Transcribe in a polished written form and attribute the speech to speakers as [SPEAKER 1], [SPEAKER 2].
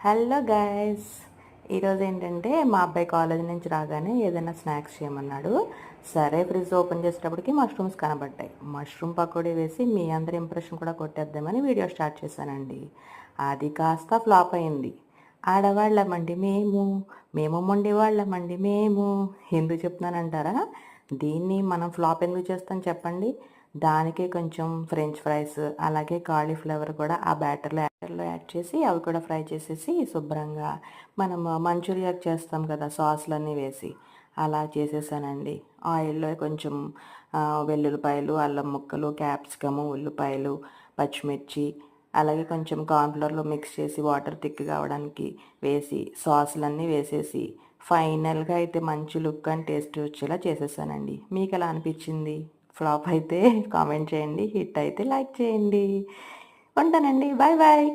[SPEAKER 1] Hello guys, ఈరోజు ఏంటంటే మా అబ్బాయి కాలేజ్ నుంచి రాగానే ఏదైనా స్నాక్స్ చేయమన్నాడు. సరే, ఫ్రిడ్జ్ ఓపెన్ చేసేటప్పటికి మష్రూమ్స్ కనబడ్డాయి. మష్రూమ్ పకోడీ వేసి మీ అందరి ఇంప్రెషన్ కూడా కొట్టేద్దామని వీడియో స్టార్ట్ చేశానండి. అది కాస్త ఫ్లాప్ అయింది. ఆడవాళ్ళమండి మేము, మేము మొండివాళ్ళమండి మేము. ఎందుకు చెప్తున్నానంటారా? దీన్ని మనం ఫ్లాప్ ఎందుకు చేస్తాం చెప్పండి. దానికి కొంచెం ఫ్రెంచ్ ఫ్రైస్ అలాగే కాలీఫ్లవర్ కూడా ఆ బ్యాటర్లో యాడ్ చేసి అవి కూడా ఫ్రై చేసేసి శుభ్రంగా మనం మంచూరియాకి చేస్తాం కదా సాస్లన్నీ వేసి అలా చేసేసానండి. ఆయిల్లో కొంచెం వెల్లుల్లిపాయలు, అల్లం ముక్కలు, క్యాప్సికము, ఉల్లిపాయలు, పచ్చిమిర్చి అలాగే కొంచెం కార్న్ఫ్లోర్లో మిక్స్ చేసి వాటర్ థిక్ కావడానికి వేసి సాసులన్నీ వేసేసి ఫైనల్గా అయితే మంచి లుక్ అండ్ టేస్ట్ వచ్చేలా చేసేసానండి. మీకు ఎలా అనిపించింది? ఫ్లాప్ అయితే కామెంట్ చేయండి, హిట్ అయితే లైక్ చేయండి. ఉంటానండి, బాయ్ బాయ్.